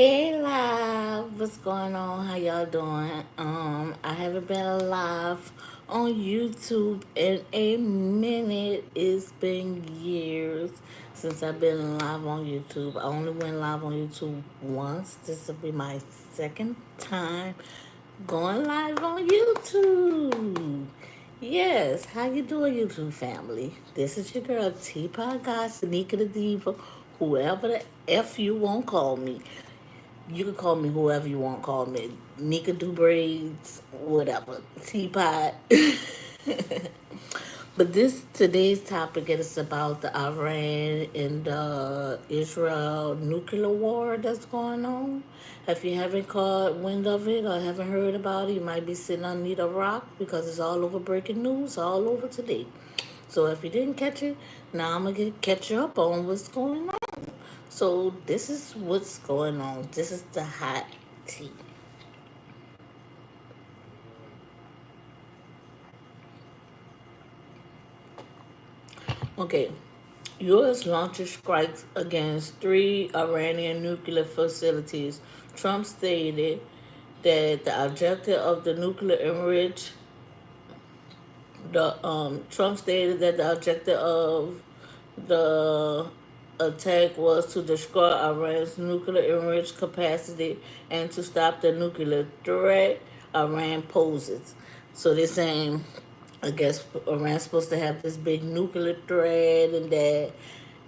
Hey live, what's going on? How y'all doing? I haven't been live on YouTube in a minute. It's been years since I've been live on YouTube. I only went live on YouTube once. This will be my second time going live on YouTube. Yes, how you doing, YouTube family? This is your girl Teapot God, Sanika the Diva, whoever the F you won't call me. You can call me whoever you want. Call me Nika Do Braids, whatever. Teapot. But this today's topic is about the Iran and the Israel nuclear war that's going on. If you haven't caught wind of it or haven't heard about it, you might be sitting underneath a rock because it's all over breaking news all over today. So if you didn't catch it, now I'm gonna catch you up on what's going on. So this is what's going on. This is the hot tea. Okay, U.S. launches strikes against three Iranian nuclear facilities. Trump stated that the objective of the nuclear enriched the Trump stated that the objective of the attack was to destroy Iran's nuclear enriched capacity and to stop the nuclear threat Iran poses. So they're saying, I guess Iran's supposed to have this big nuclear threat and that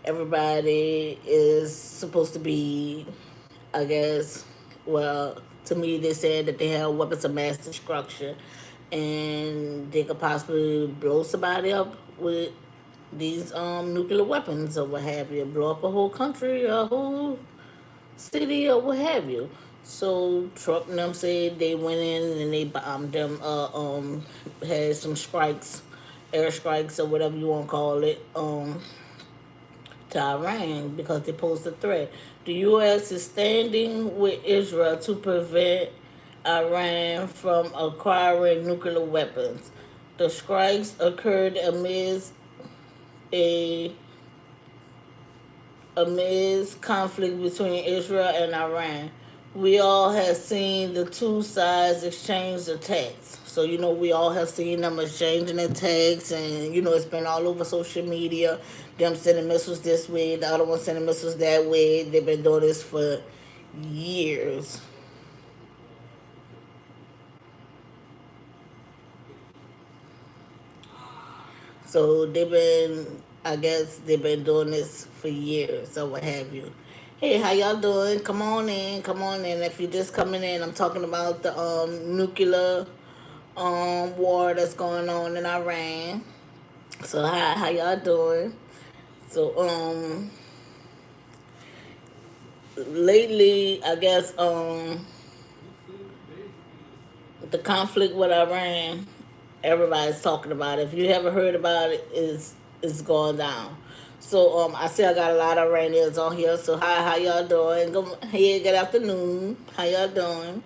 everybody is supposed to be, I guess, well, to me, they said that they have weapons of mass destruction and they could possibly blow somebody up with these nuclear weapons or what have you, blow up a whole country, a whole city, or what have you. So Trump and them said they went in and they bombed them, had some strikes, air strikes or whatever you want to call it, to Iran because they pose a threat. The U.S. is standing with Israel to prevent Iran from acquiring nuclear weapons. The strikes occurred a amidst conflict between Israel and Iran. We all have seen the two sides exchange attacks. So, we all have seen them exchanging attacks, and, it's been all over social media. Them sending missiles this way, the other one sending missiles that way. They've been doing this for years. So I guess they've been doing this for years or what have you. Hey, how y'all doing? Come on in, come on in. If you're just coming in, I'm talking about the nuclear war that's going on in Iran. So how y'all doing? So lately I guess the conflict with Iran, everybody's talking about it. If you haven't heard about it, is going down. So I see I got a lot of Iranians on here. So hi, how y'all doing? Good afternoon. How y'all doing?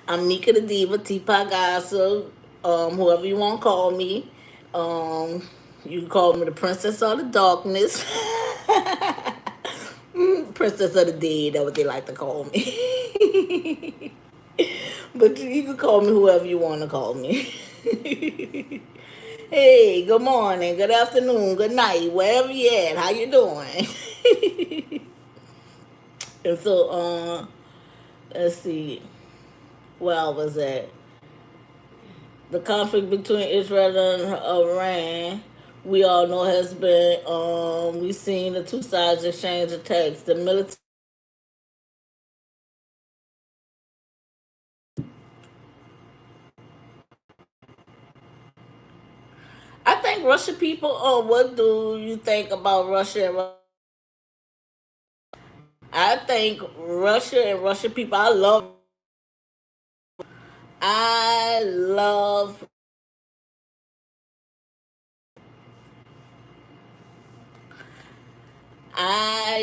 I'm Nika the Diva, Teapot Gossip, whoever you want to call me. Um, you can call me the Princess of the Darkness. Princess of the Dead, that's what they like to call me. But you can call me whoever you want to call me. Hey, good morning, good afternoon, good night, wherever you at. How you doing? And so, let's see, where I was at. The conflict between Israel and Iran, we all know has been, we've seen the two sides exchange attacks. The military, I think Russian people, what do you think about Russia? I think Russia and Russian people, I love, I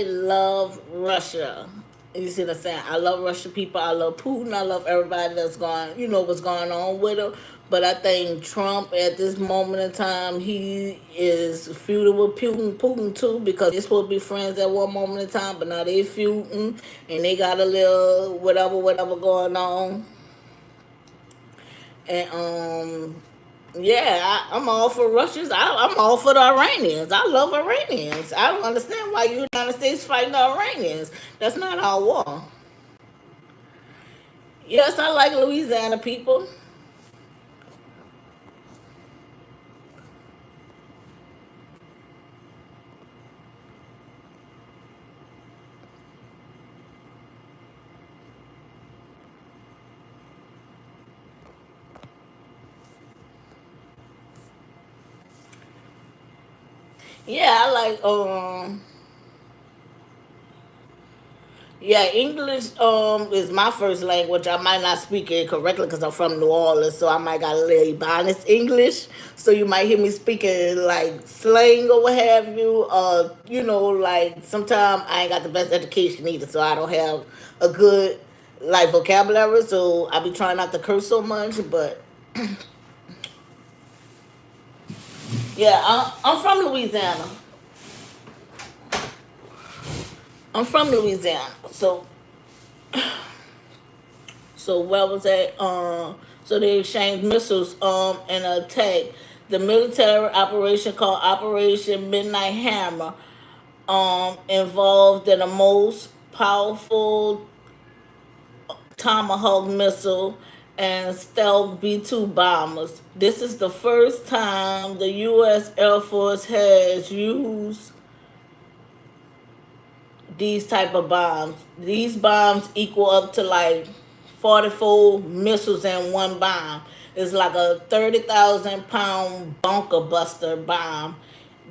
love Russia. You see what I'm saying? I love Russian people. I love Putin. I love everybody that's going, what's going on with him. But I think Trump at this moment in time, he is feuding with Putin too, because they're supposed to be friends at one moment in time, but now they feuding and they got a little whatever going on. And yeah, I'm all for Russians. I'm all for the Iranians. I love Iranians. I don't understand why the United States fighting the Iranians. That's not our war. Yes, I like Louisiana people. Yeah, I like yeah, English is my first language. I might not speak it correctly because I'm from New Orleans, so I might got a little Ebonics English. So you might hear me speaking like slang or what have you. Like sometimes I ain't got the best education either, so I don't have a good like vocabulary. So I be trying not to curse so much, but yeah, I'm from Louisiana. I'm from Louisiana, so where was that? So they exchanged missiles in an attack. The military operation called Operation Midnight Hammer involved in the most powerful Tomahawk missile and stealth B-2 bombers. This is the first time the U.S. Air Force has used these type of bombs. These bombs equal up to like 44 missiles in one bomb. It's like a 30,000 pound bunker buster bomb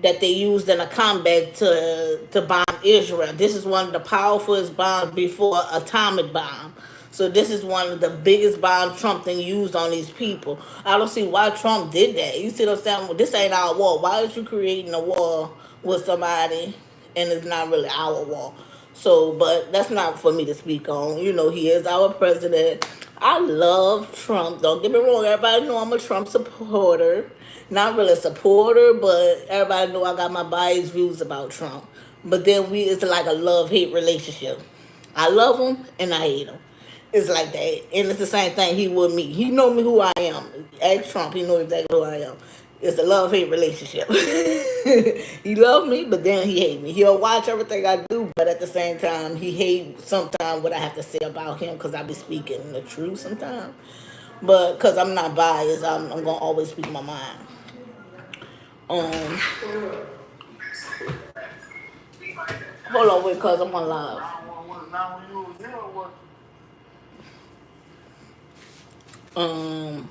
that they used in a combat to bomb Israel. This is one of the powerfulest bombs before atomic bomb. So this is one of the biggest bombs Trump then used on these people. I don't see why Trump did that. You see what I'm saying? Well, this ain't our war. Why is you creating a war with somebody and it's not really our war? So, but that's not for me to speak on. He is our president. I love Trump. Don't get me wrong. Everybody know I'm a Trump supporter. Not really a supporter, but everybody know I got my biased views about Trump. But then it's like a love-hate relationship. I love him and I hate him. It's like that, and it's the same thing. He with me. He know me who I am. Ask Trump. He know exactly who I am. It's a love hate relationship. He love me, but then he hate me. He'll watch everything I do, but at the same time, he hate sometimes what I have to say about him because I be speaking the truth sometimes. But because I'm not biased, I'm gonna always speak my mind. Um, Hold on, wait, cause I'm on live. Um,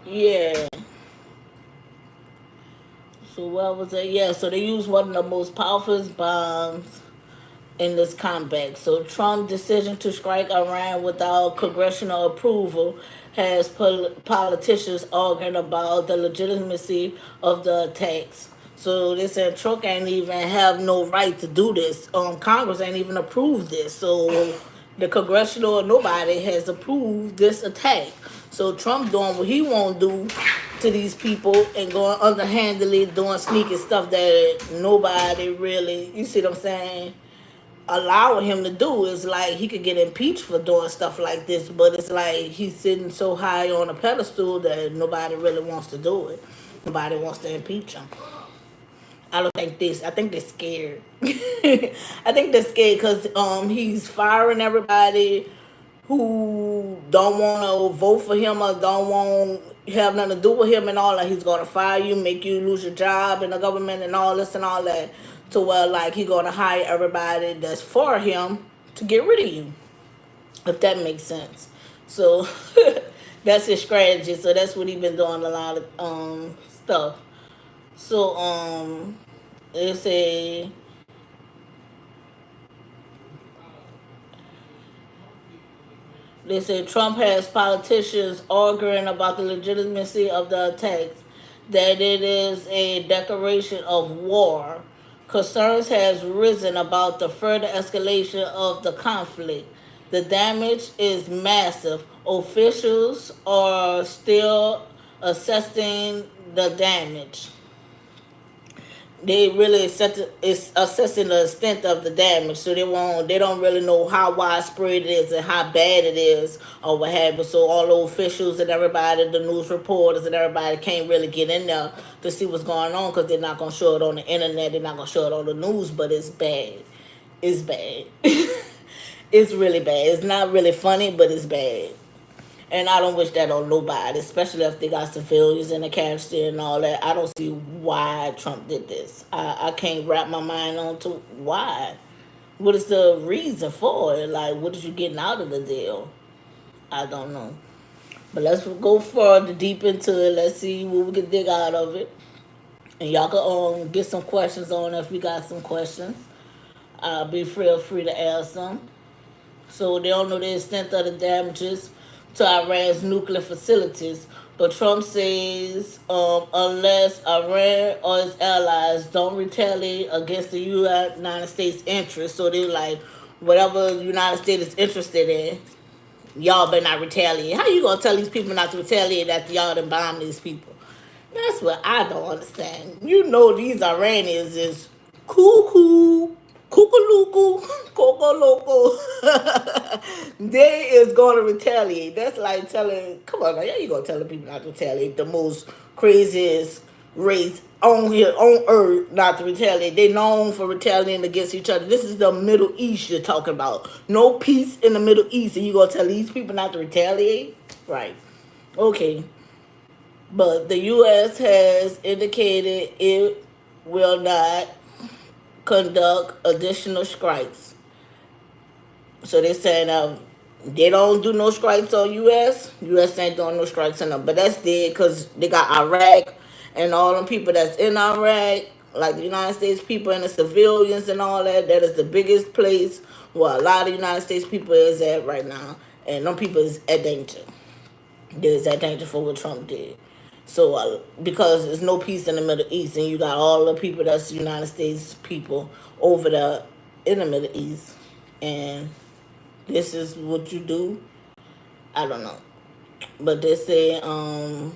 yeah. So what was it? Yeah. So they used one of the most powerful bombs in this combat. So Trump's decision to strike Iran without congressional approval has politicians arguing about the legitimacy of the attacks. So they said Trump ain't even have no right to do this. Congress ain't even approved this. So the congressional or nobody has approved this attack. So Trump doing what he won't do to these people and going underhandedly doing sneaky stuff that nobody really, you see what I'm saying, allowing him to do. Is like he could get impeached for doing stuff like this, but it's like he's sitting so high on a pedestal that nobody really wants to do it. Nobody wants to impeach him. I don't think this. I think they're scared. I think they're scared because he's firing everybody who don't want to vote for him or don't want have nothing to do with him and all that. He's gonna fire you, make you lose your job in the government and all this and all that. To where like he's gonna hire everybody that's for him to get rid of you, if that makes sense. So that's his strategy. So that's what he's been doing a lot of stuff. So it's a they say Trump has politicians arguing about the legitimacy of the attacks, that it is a declaration of war. Concerns has risen about the further escalation of the conflict. The damage is massive. Officials are still assessing the damage. They really is assessing the extent of the damage, so they don't really know how widespread it is and how bad it is or what have you. So all the officials and everybody, the news reporters and everybody can't really get in there to see what's going on because they're not gonna show it on the internet. They're not gonna show it on the news, but it's bad. It's bad. It's really bad. It's not really funny, but it's bad. And I don't wish that on nobody, especially if they got civilians in the casket and all that. I don't see why Trump did this. I can't wrap my mind on to why. What is the reason for it? Like, what is you getting out of the deal? I don't know. But let's go further deep into it. Let's see what we can dig out of it. And y'all can get some questions on if you got some questions. Be free to ask them. So they don't know the extent of the damages to Iran's nuclear facilities. But Trump says unless Iran or its allies don't retaliate against the United States interests, so they're like, whatever the United States is interested in, y'all better not retaliate. How you gonna tell these people not to retaliate after y'all done bomb these people? That's what I don't understand. You know these Iranians is cuckoo, cuckoo, coco loco. They is gonna retaliate. That's like telling, come on now, you gonna tell the people not to retaliate? The most craziest race on here on earth not to retaliate. They known for retaliating against each other. This is the Middle East you're talking about. No peace in the Middle East, and you gonna tell these people not to retaliate? Right. Okay. But the U.S. has indicated it will not conduct additional strikes. So they're saying they don't do no strikes on U.S. U.S. ain't doing no strikes on them. But that's dead because they got Iraq and all them people that's in Iraq, like the United States people and the civilians and all that. That is the biggest place where a lot of United States people is at right now. And them people is at danger. There's that danger for what Trump did. So because there's no peace in the Middle East, and you got all the people that's United States people over there in the Middle East, and this is what you do. I don't know, but they say Iran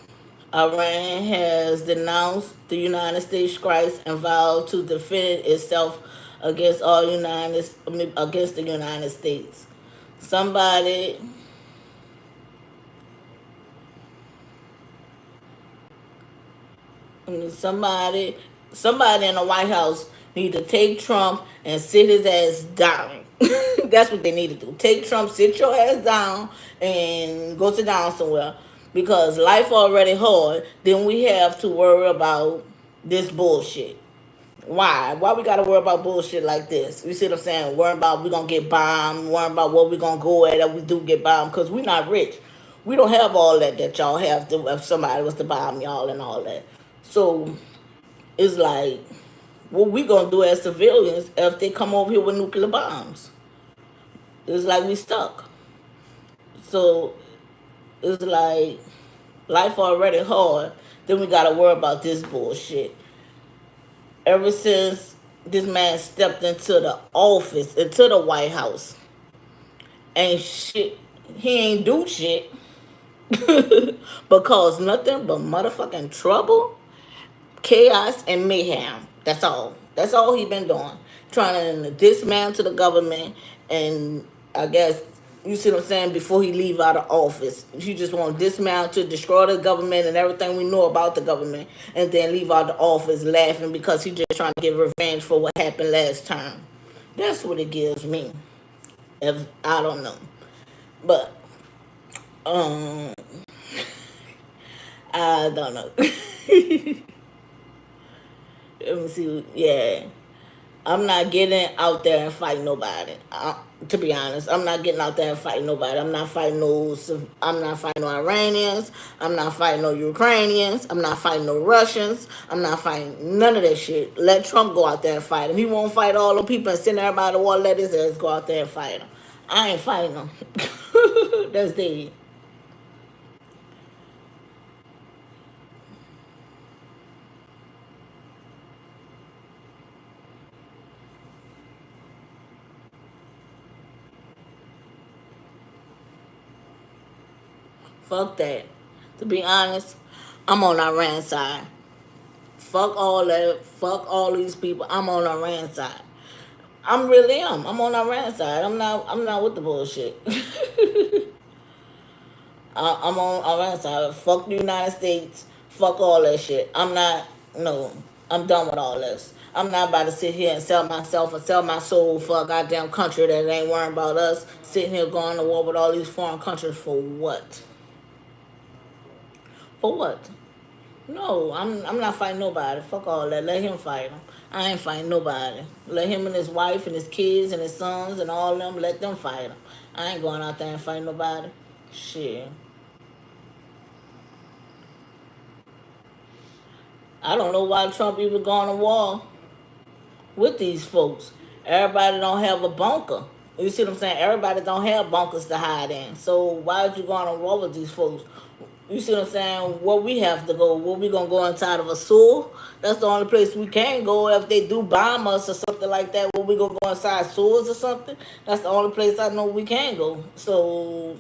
has denounced the United States strikes and vowed to defend itself against against the United States. Somebody somebody somebody in the White House need to take Trump and sit his ass down. That's what they need to do. Take Trump, sit your ass down, and go sit down somewhere. Because life already hard. Then we have to worry about this bullshit. Why? Why we gotta worry about bullshit like this? You see what I'm saying? Worry about we gonna get bombed. Worry about what we gonna go at if we do get bombed. Because we not rich. We don't have all that y'all have to, if somebody was to bomb y'all and all that. So it's like, what we gonna do as civilians if they come over here with nuclear bombs? It's like we stuck. So it's like life already hard. Then we gotta worry about this bullshit. Ever since this man stepped into the office, into the White House, ain't shit. He ain't do shit. Because nothing but motherfucking trouble, chaos, and mayhem. That's all. That's all he been doing. Trying to dismantle the government, and I guess you see what I'm saying, before he leave out of office. He just want to dismantle, destroy the government and everything we know about the government, and then leave out the office laughing because he just trying to get revenge for what happened last time. That's what it gives me. If I don't know. But um I don't know. Let me see. Yeah. I'm not getting out there and fighting nobody. To be honest, I'm not getting out there and fighting nobody. I'm not fighting no. I'm not fighting no Iranians. I'm not fighting no Ukrainians. I'm not fighting no Russians. I'm not fighting none of that shit. Let Trump go out there and fight him. He won't fight all the people and send everybody to war. Let his ass go out there and fight him. I ain't fighting him. That's dead. Fuck that. To be honest, I'm on Iran's side. Fuck all that. Fuck all these people. I'm on Iran's side. I'm really am. I'm on Iran's side. I'm not. I'm not with the bullshit. I'm on Iran's side. Fuck the United States. Fuck all that shit. I'm not. No. I'm done with all this. I'm not about to sit here and sell myself or sell my soul for a goddamn country that ain't worrying about us. Sitting here going to war with all these foreign countries for what? For what? No, I'm not fighting nobody. Fuck all that. Let him fight him. I ain't fighting nobody. Let him and his wife and his kids and his sons and all of them, let them fight him. I ain't going out there and fighting nobody. Shit. I don't know why Trump even going to war with these folks. Everybody don't have a bunker. You see what I'm saying? Everybody don't have bunkers to hide in. So why are you going to war with these folks? You see what I'm saying? Where we have to go? Where we gonna go inside of a sewer? That's the only place we can go if they do bomb us or something like that. Where we gonna go inside sewers or something? That's the only place I know we can go. So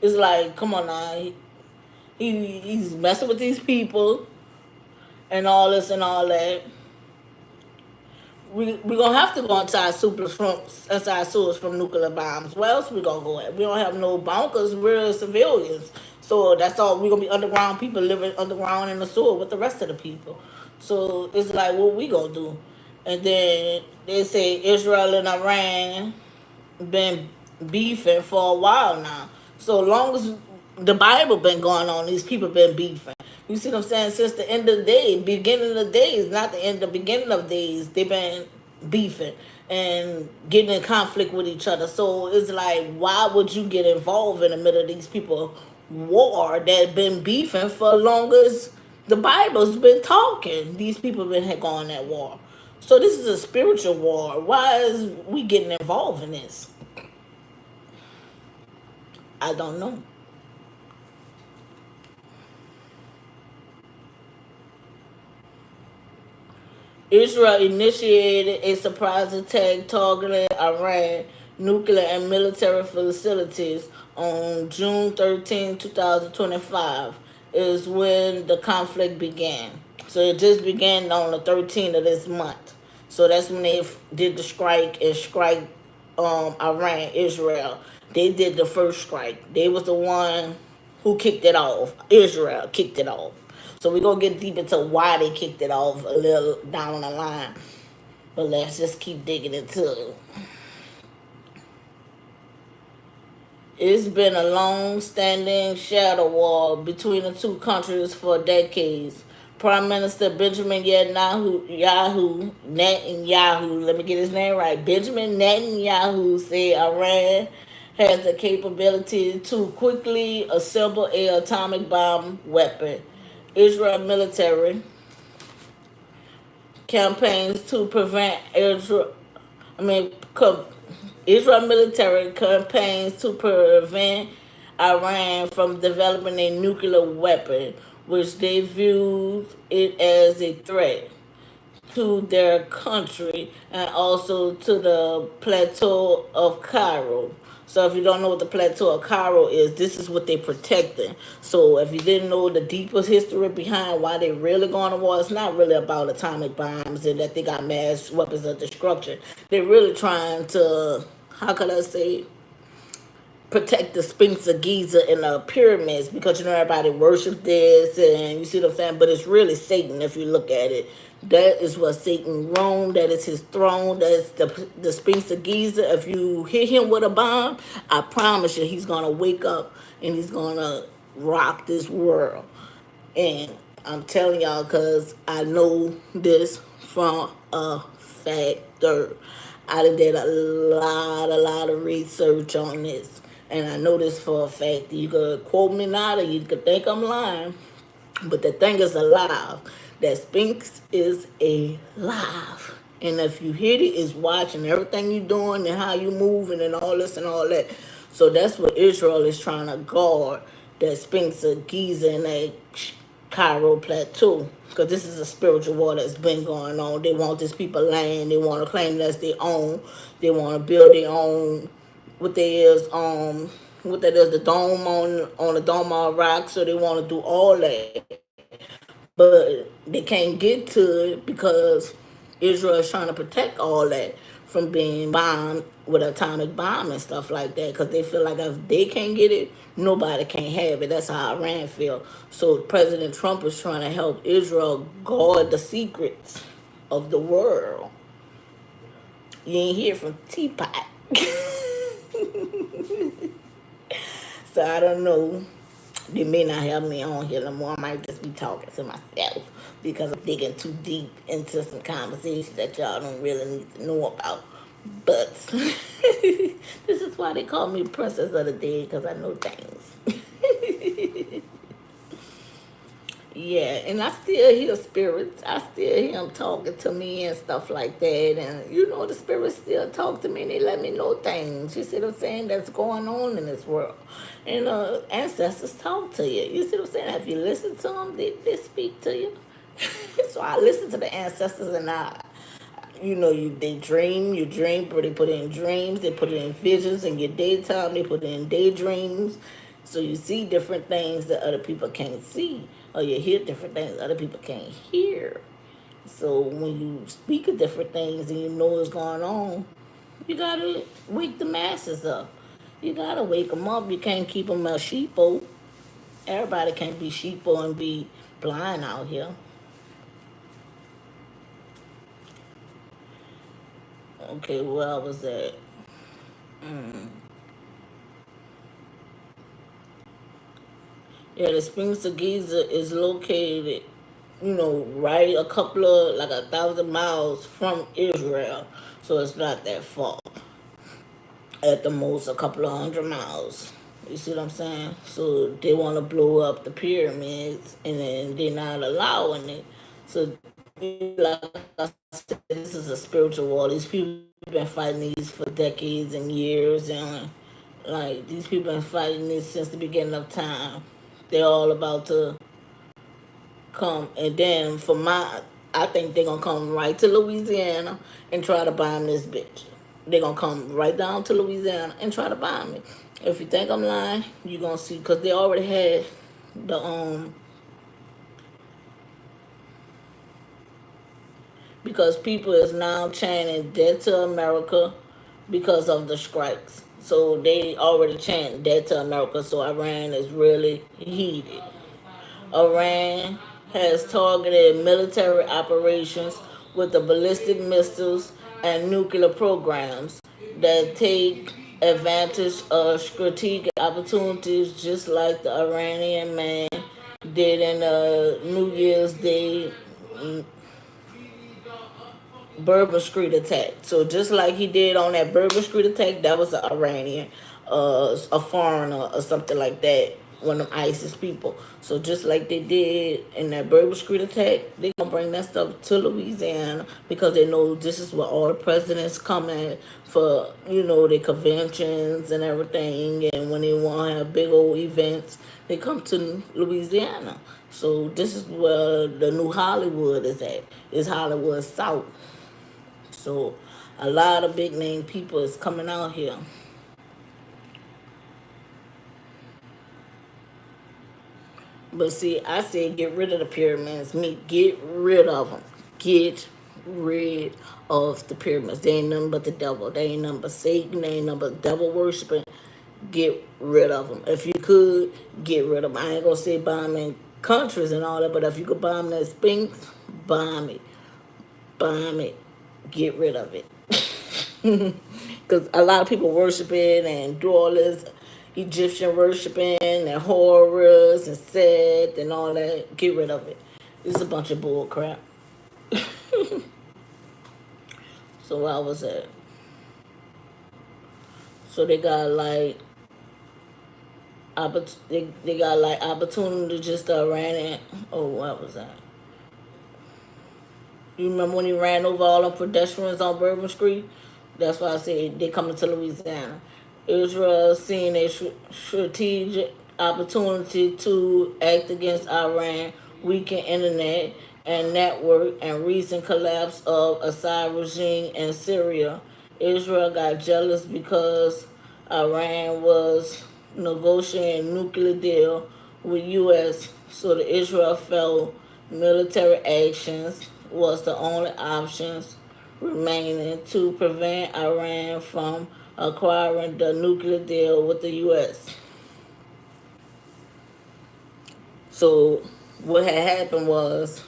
it's like, come on now, he's messing with these people and all this and all that. We gonna have to go inside supers from inside sewers from nuclear bombs. Where else we gonna go at? We don't have no bunkers. We're civilians, so that's all. We gonna be underground people living underground in the sewer with the rest of the people. So it's like, what we gonna do? And then they say Israel and Iran been beefing for a while now. So long as the Bible been going on, these people been beefing. You see what I'm saying? Since the end of the day, beginning of the days, not the end, the beginning of days, they been beefing and getting in conflict with each other. So it's like, why would you get involved in the middle of these people war that been beefing for long as the Bible's been talking? These people been going at war. So this is a spiritual war. Why is we getting involved in this? I don't know. Israel initiated a surprise attack targeting Iran nuclear and military facilities on June 13, 2025 is when the conflict began. So it just began on the 13th of this month. So that's when they did the strike and strike Iran, Israel. They did the first strike. They was the one who kicked it off. Israel kicked it off. So we're gonna get deep into why they kicked it off a little down the line. But let's just keep digging into it. It's been a long standing shadow war between the two countries for decades. Prime Minister Benjamin Netanyahu, let me get his name right. Benjamin Netanyahu said Iran has the capability to quickly assemble a atomic bomb weapon. Israel military campaigns to prevent Israel. I mean, Israel military campaigns to prevent Iran from developing a nuclear weapon, which they viewed it as a threat to their country and also to the plateau of Cairo. So if you don't know what the plateau of Cairo is, this is what they're protecting. So if you didn't know the deepest history behind why they really going to war, it's not really about atomic bombs and that they got mass weapons of destruction. They're really trying to, how could I say, protect the Sphinx of Giza and the pyramids, because you know everybody worships this and you see what I'm saying, but it's really Satan if you look at it. That is what Satan roamed. That is his throne. That's the Sphinx of Giza. If you hit him with a bomb, I promise you he's gonna wake up and he's gonna rock this world. And I'm telling y'all because I know this from a factor. I did a lot of research on this. And I know this for a fact. You could quote me now or you could think I'm lying. But the thing is alive. That Sphinx is alive. And if you hit it, it's watching everything you're doing and how you moving and all this and all that. So that's what Israel is trying to guard. That Sphinx of Giza and that Cairo Plateau. Because this is a spiritual war that's been going on. They want this people land. They want to claim that's their own. They want to build their own, what they is, what that is, the dome on the Dome of Rock. So they want to do all that, but they can't get to it because Israel is trying to protect all that from being bombed with atomic bomb and stuff like that, because they feel like if they can't get it, nobody can have it. That's how Iran feel. So President Trump is trying to help Israel guard the secrets of the world. You ain't hear from Teapot. So I don't know. They may not have me on here no more. I might just be talking to myself because I'm digging too deep into some conversations that y'all don't really need to know about. But this is why they call me Princess of the Dead, because I know things. Yeah, and I still hear spirits. I still hear them talking to me and stuff like that. And you know, the spirits still talk to me and they let me know things. You see what I'm saying? That's going on in this world. And ancestors talk to you. You see what I'm saying? If you listen to them, they speak to you. So I listen to the ancestors, and they dream, you dream, but they put it in dreams, they put it in visions. In your daytime, they put it in daydreams. So you see different things that other people can't see, or you hear different things other people can't hear. So when you speak of different things and you know what's going on, you gotta wake the masses up. You gotta wake them up. You can't keep them a sheeple. Everybody can't be sheeple and be blind out here. Okay, where I was at? Yeah, the Springs of Giza is located, right a couple of, like 1,000 miles from Israel. So it's not that far. At the most, a couple of 100 miles. You see what I'm saying? So they want to blow up the pyramids, and then they're not allowing it. So, like I said, this is a spiritual war. These people have been fighting these for decades and years, and like these people have been fighting this since the beginning of time. They're all about to come, and then I think they're gonna come right to Louisiana and try to bomb this bitch. They're gonna come right down to Louisiana and try to bomb it. If you think I'm lying, you're gonna see, because they already had the because people is now chanting "Dead to America" because of the strikes. So they already chant "Dead to America." So Iran is really heated. Iran has targeted military operations with the ballistic missiles and nuclear programs that take advantage of strategic opportunities, just like the Iranian man did in the New Year's Day Bourbon Street attack. So just like he did on that Bourbon Street attack, that was an Iranian, a foreigner or something like that, one of them ISIS people. So just like they did in that Bourbon Street attack, they gonna bring that stuff to Louisiana because they know this is where all the presidents come in for, their conventions and everything. And when they want to have big old events, they come to Louisiana. So this is where the new Hollywood is at. It's Hollywood South. So a lot of big name people is coming out here. But see, I said get rid of the pyramids. Me, get rid of them. Get rid of the pyramids. They ain't nothing but the devil. They ain't nothing but Satan. They ain't nothing but devil worshiping. Get rid of them. If you could, get rid of them. I ain't gonna say bombing countries and all that, but if you could bomb that Sphinx, bomb it. Bomb it. Get rid of it. Because a lot of people worship it and do all this Egyptian worshiping and horrors and Seth and all that. Get rid of it. It's a bunch of bull crap. So I was at. So they got like they got like opportunity just to ran it. Oh, what was that? You remember when he ran over all the pedestrians on Bourbon Street? That's why I said they coming to Louisiana. Israel seeing a strategic opportunity to act against Iran, weaken internet and network, and recent collapse of Assad regime in Syria. Israel got jealous because Iran was negotiating nuclear deal with U.S. So the Israel felt military actions was the only options remaining to prevent Iran from acquiring the nuclear deal with the U.S. So what had happened was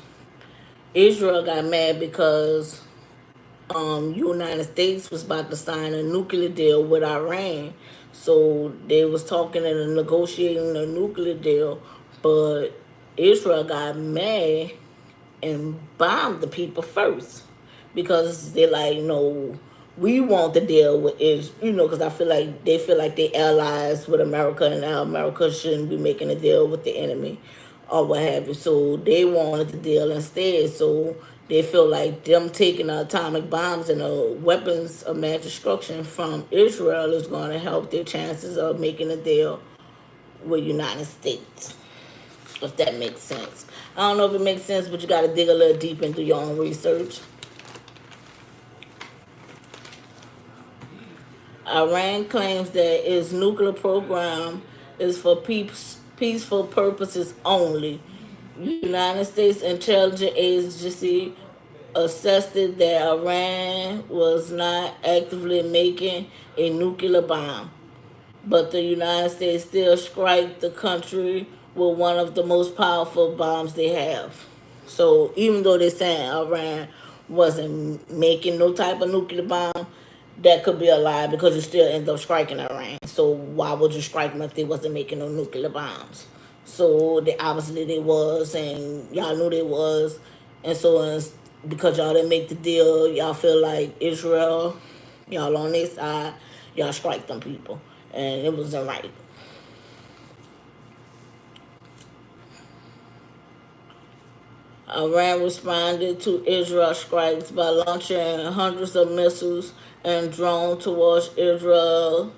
Israel got mad because United States was about to sign a nuclear deal with Iran. So they was talking and negotiating a nuclear deal, but Israel got mad and bombed the people first because they're like, no, we want to deal with is because I feel like they feel like they allies with America and now America shouldn't be making a deal with the enemy or what have you. So they wanted the deal instead. So they feel like them taking the atomic bombs and the weapons of mass destruction from Israel is going to help their chances of making a deal with United States, if that makes sense. I don't know if it makes sense, but you got to dig a little deep into your own research. Iran claims that its nuclear program is for peaceful purposes only. United States intelligence agency assessed that Iran was not actively making a nuclear bomb, but the United States still strike the country with one of the most powerful bombs they have. So even though they're saying Iran wasn't making no type of nuclear bomb, that could be a lie because you still end up striking Iran. So why would you strike them if they wasn't making no nuclear bombs? So they obviously they was, and y'all knew they was, and so because y'all didn't make the deal, y'all feel like Israel, y'all on their side, y'all strike them people, and it wasn't right. Iran responded to Israel strikes by launching hundreds of missiles and drones towards Israel,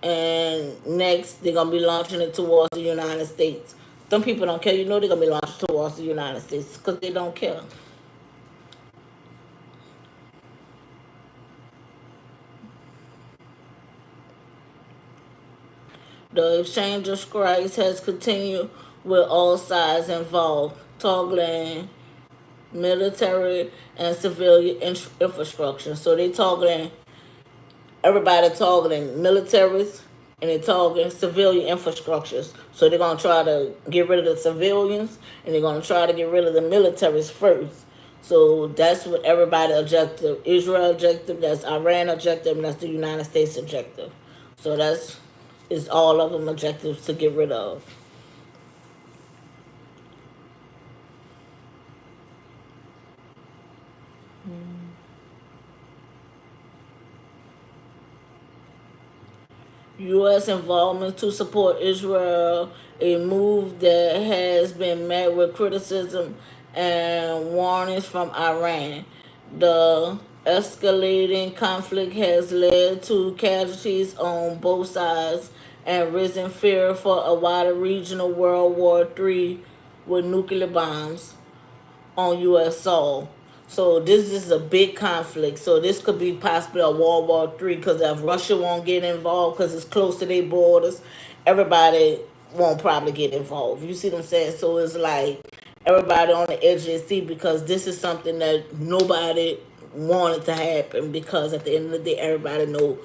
and next they're gonna be launching it towards the United States. Some people don't care. They're gonna be launching towards the United States because they don't care. The exchange of strikes has continued with all sides involved, toggling military and civilian infrastructure. So they targeting everybody, targeting militaries, and they're targeting civilian infrastructures. So they're gonna try to get rid of the civilians, and they're gonna try to get rid of the militaries first. So that's what everybody objective. Israel objective, that's Iran objective, and that's the United States objective. So that's is all of them objectives to get rid of. U.S. involvement to support Israel, a move that has been met with criticism and warnings from Iran. The escalating conflict has led to casualties on both sides and risen fear for a wider regional World War III with nuclear bombs on U.S. soil. So this is a big conflict. So this could be possibly a World War III because if Russia won't get involved because it's close to their borders, everybody won't probably get involved. You see what I'm saying? So it's like everybody on the edge of their seat because this is something that nobody wanted to happen because at the end of the day, everybody know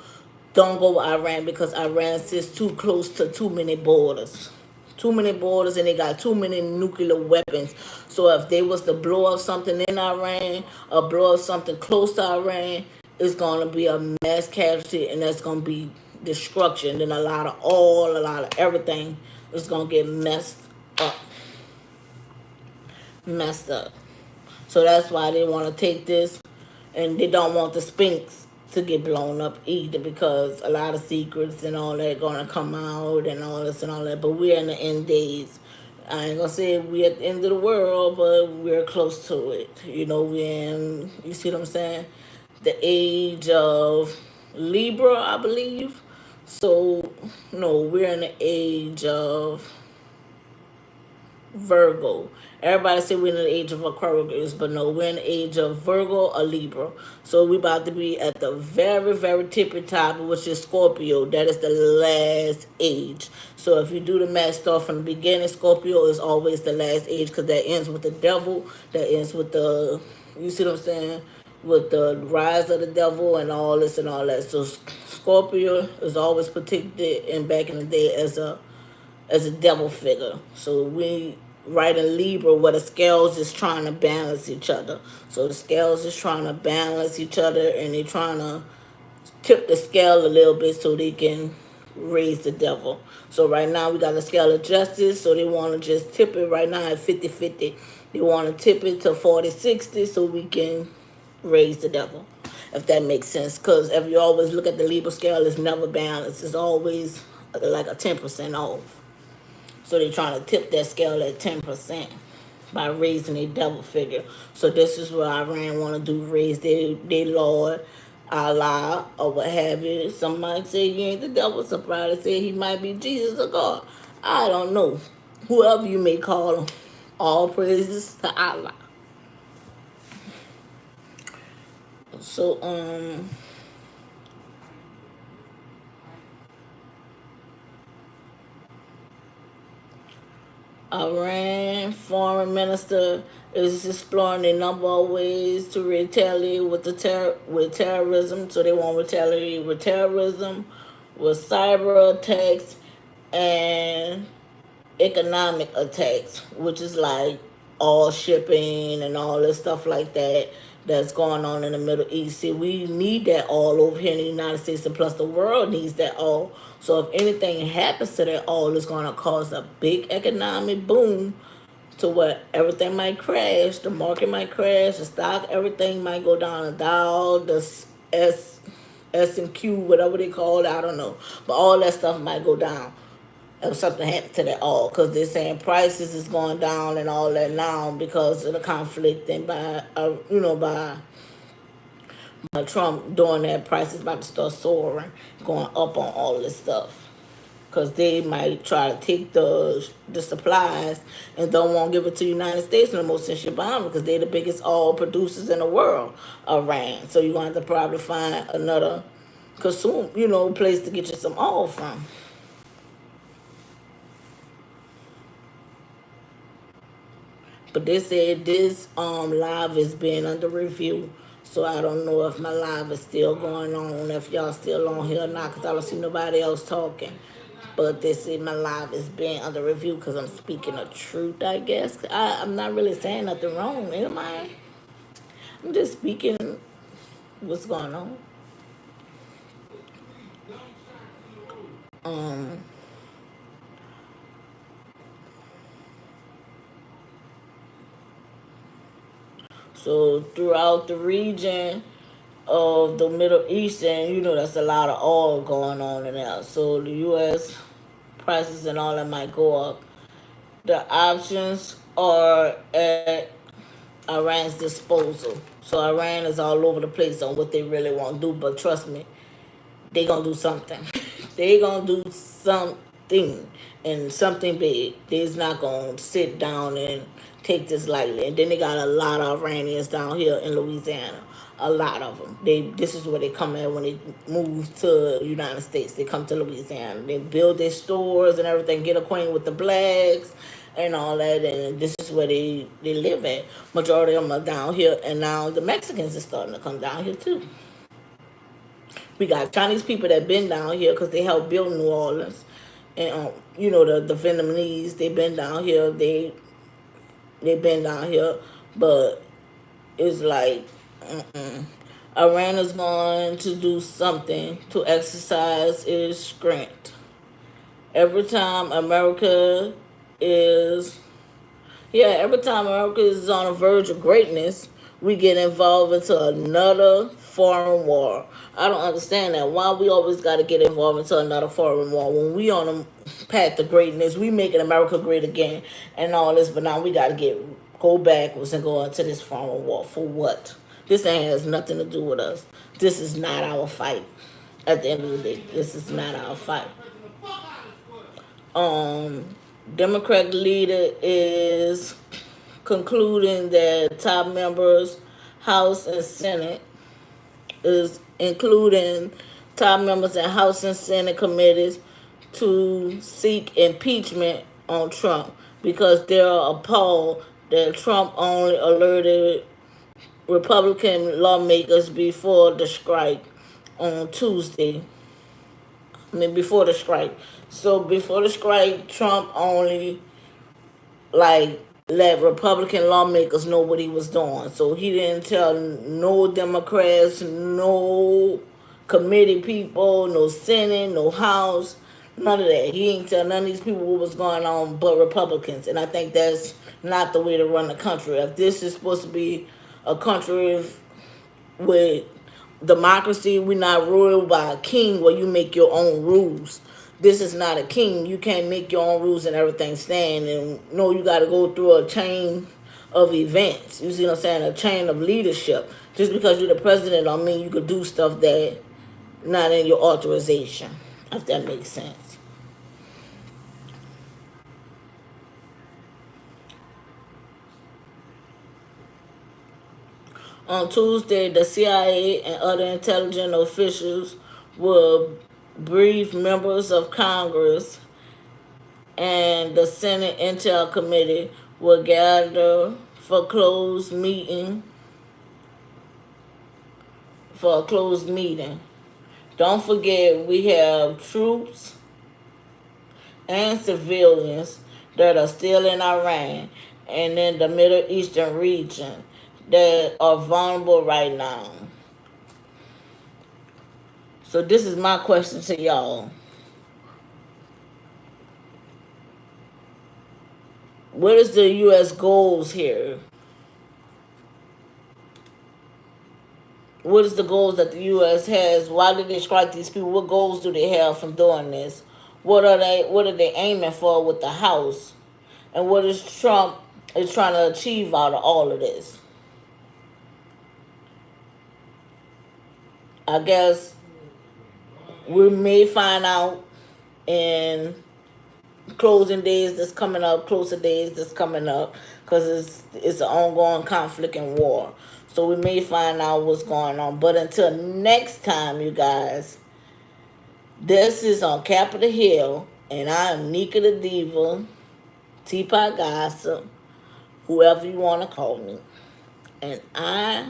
don't go with Iran because Iran sits too close to too many borders. Too many borders and they got too many nuclear weapons. So if they was to blow up something in Iran or blow up something close to Iran, it's gonna be a mass casualty and that's gonna be destruction. Then a lot of oil, a lot of everything is gonna get up, messed up. So that's why they want to take this, and they don't want the Sphinx to get blown up either because a lot of secrets and all that gonna come out and all this and all that. But we're in the end days. I ain't gonna say we're at the end of the world, but we're close to it. We're in, you see what I'm saying? The age of Libra, I believe. So, no, we're in the age of Virgo. Everybody say we're in the age of Aquarius, but no, we're in the age of Virgo or Libra. So we about to be at the very, very tippy top, which is Scorpio. That is the last age. So if you do the math start from the beginning, Scorpio is always the last age because that ends with the devil. That ends with the, you see what I'm saying? With the rise of the devil and all this and all that. So Scorpio is always predicted in back in the day as a devil figure. So we right in Libra where the scales is trying to balance each other. So the scales is trying to balance each other and they're trying to tip the scale a little bit so they can raise the devil. So right now we got a scale of justice, so they want to just tip it right now at 50-50. They want to tip it to 40-60 so we can raise the devil, if that makes sense. Because if you always look at the Libra scale, it's never balanced. It's always like a 10% off. So they're trying to tip that scale at 10% by raising a devil figure. So this is what Iran want to do, raise their Lord, Allah, or what have you. Somebody say you ain't the devil. Somebody say he might be Jesus or God. I don't know. Whoever you may call him. All praises to Allah. So, Iran foreign minister is exploring a number of ways to retaliate with with terrorism. So they want to retaliate with terrorism, with cyber attacks, and economic attacks, which is like all shipping and all this stuff like that that's going on in the Middle East. See, we need that all over here in the United States, and plus the world needs that all. So if anything happens to that all, it's going to cause a big economic boom to what everything might crash, the market might crash, the stock, everything might go down, the Dow, the S and Q, whatever they call it, I don't know. But all that stuff might go down if something happened to that all, because they're saying prices is going down and all that now because of the conflict and by Trump doing that, prices about to start soaring, going up on all this stuff. Because they might try to take the supplies and don't want to give it to the United States no more since you're buying because they're the biggest oil producers in the world, Iran. So you're going to have to probably find another place to get you some oil from. But they said this live is being under review. So I don't know if my live is still going on, if y'all still on here or not, because I don't see nobody else talking. But they say my live is being under review because I'm speaking the truth, I guess. I'm not really saying nothing wrong, am I? I'm just speaking what's going on. Um, so throughout the region of the Middle East, and that's a lot of oil going on in there. So the U.S. prices and all that might go up. The options are at Iran's disposal. So Iran is all over the place on what they really want to do, but trust me, they gonna do something. They gonna do something and something big. They's not gonna sit down and take this lightly. And then they got a lot of Iranians down here in Louisiana. A lot of them. This is where they come at when they move to the United States. They come to Louisiana. They build their stores and everything. Get acquainted with the blacks and all that. And this is where they live at. Majority of them are down here. And now the Mexicans are starting to come down here too. We got Chinese people that been down here because they helped build New Orleans, and the Vietnamese, they been down here. They been down here, but it's like Iran is going to do something to exercise its strength. Every time America is every time America is on the verge of greatness, we get involved into another foreign war. I don't understand that. Why we always got to get involved into another foreign war when we on the path to greatness? We making America great again and all this, but now we got to go backwards and go into this foreign war for what? This ain't has nothing to do with us. This is not our fight. At the end of the day, this is not our fight. Democratic leader is concluding that top members, House and Senate, is including top members in House and Senate committees to seek impeachment on Trump because they're appalled that Trump only alerted Republican lawmakers before the strike on Tuesday. Before the strike. So before the strike, Trump only like let Republican lawmakers know what he was doing. So he didn't tell no Democrats, no committee people, no Senate, no House, none of that. He ain't tell none of these people what was going on but Republicans. And I think that's not the way to run the country. If this is supposed to be a country with democracy, we're not ruled by a king where you make your own rules. This is not a king. You can't make your own rules and everything stand. And no, you got to go through a chain of events. You see what I'm saying? A chain of leadership. Just because you're the president don't mean you could do stuff that not in your authorization. If that makes sense. On Tuesday, the CIA and other intelligence officials will brief members of Congress, and the Senate Intel Committee will gather for a closed meeting. Don't forget, we have troops and civilians that are still in Iran and in the Middle Eastern region that are vulnerable right now. So this is my question to y'all. What is the U.S. goals here? What is the goals that the U.S. has? Why did they strike these people? What goals do they have from doing this? What are they aiming for with the House? And what is Trump is trying to achieve out of all of this? I guess we may find out in closer days that's coming up, because it's an ongoing conflict and war. So we may find out what's going on. But until next time, you guys, this is on Capitol Hill, and I am Nika the Diva, Teapot Gossip, whoever you want to call me. And I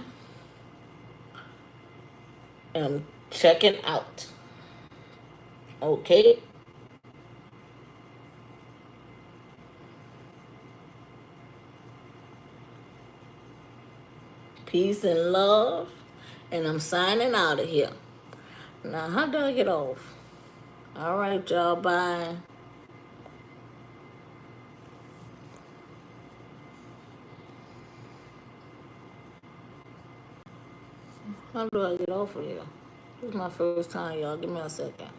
am checking out. Okay? Peace and love. And I'm signing out of here. Now, how do I get off? All right, y'all. Bye. How do I get off of here? This is my first time, y'all. Give me a second.